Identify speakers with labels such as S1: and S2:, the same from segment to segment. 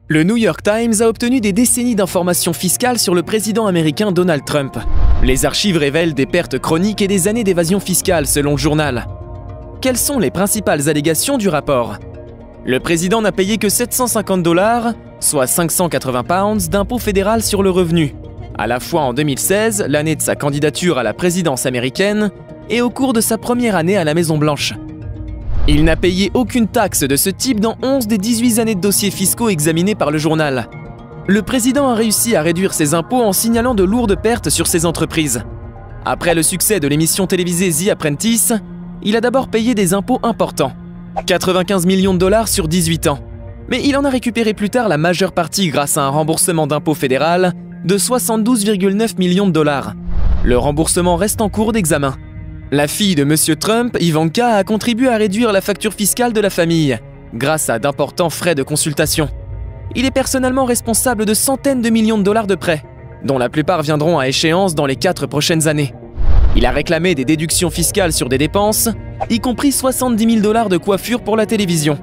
S1: Le New York Times a obtenu des décennies d'informations fiscales sur le président américain Donald Trump. Les archives révèlent des pertes chroniques et des années d'évasion fiscale selon le journal. Quelles sont les principales allégations du rapport? Le président n'a payé que 750 $, soit 580 pounds, d'impôt fédéral sur le revenu, à la fois en 2016, l'année de sa candidature à la présidence américaine, et au cours de sa première année à la Maison-Blanche. Il n'a payé aucune taxe de ce type dans 11 des 18 années de dossiers fiscaux examinés par le journal. Le président a réussi à réduire ses impôts en signalant de lourdes pertes sur ses entreprises. Après le succès de l'émission télévisée The Apprentice, il a d'abord payé des impôts importants, 95 millions de $ sur 18 ans. Mais il en a récupéré plus tard la majeure partie grâce à un remboursement d'impôt fédéral de 72,9 millions de $. Le remboursement reste en cours d'examen. La fille de M. Trump, Ivanka, a contribué à réduire la facture fiscale de la famille, grâce à d'importants frais de consultation. Il est personnellement responsable de centaines de millions de $ de prêts, dont la plupart viendront à échéance dans les 4 prochaines années. Il a réclamé des déductions fiscales sur des dépenses, y compris 70 000 $ de coiffure pour la télévision.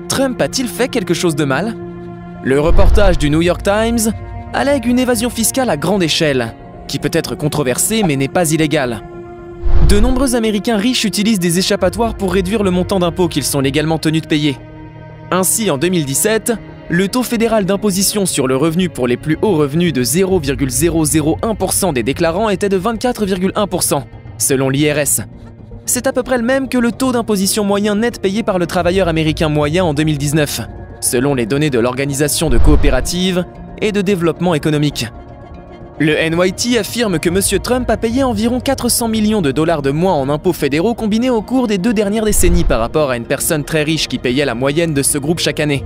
S1: Trump a-t-il fait quelque chose de mal? Le reportage du New York Times allègue une évasion fiscale à grande échelle, qui peut être controversée mais n'est pas illégale. De nombreux Américains riches utilisent des échappatoires pour réduire le montant d'impôt qu'ils sont légalement tenus de payer. Ainsi, en 2017, le taux fédéral d'imposition sur le revenu pour les plus hauts revenus de 0,001% des déclarants était de 24,1%, selon l'IRS. C'est à peu près le même que le taux d'imposition moyen net payé par le travailleur américain moyen en 2019, selon les données de l'Organisation de coopérative et de développement économique. Le NYT affirme que M. Trump a payé environ 400 millions de $ de moins en impôts fédéraux combinés au cours des 2 dernières décennies par rapport à une personne très riche qui payait la moyenne de ce groupe chaque année.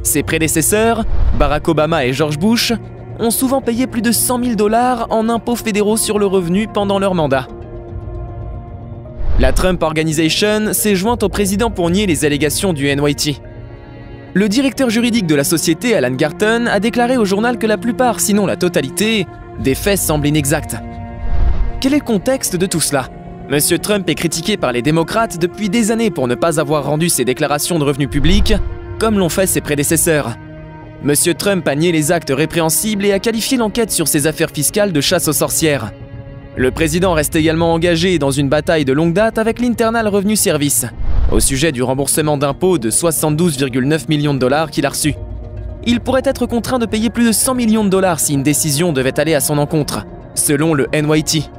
S1: Ses prédécesseurs, Barack Obama et George Bush, ont souvent payé plus de 100 000 $ en impôts fédéraux sur le revenu pendant leur mandat. La Trump Organization s'est jointe au président pour nier les allégations du NYT. Le directeur juridique de la société, Alan Garton, a déclaré au journal que la plupart, sinon la totalité, des faits semblent inexacts. Quel est le contexte de tout cela? Monsieur Trump est critiqué par les démocrates depuis des années pour ne pas avoir rendu ses déclarations de revenus publics, comme l'ont fait ses prédécesseurs. Monsieur Trump a nié les actes répréhensibles et a qualifié l'enquête sur ses affaires fiscales de chasse aux sorcières. Le président reste également engagé dans une bataille de longue date avec l'Internal Revenue Service, au sujet du remboursement d'impôts de 72,9 millions de $ qu'il a reçu. Il pourrait être contraint de payer plus de 100 millions de $ si une décision devait aller à son encontre, selon le NYT.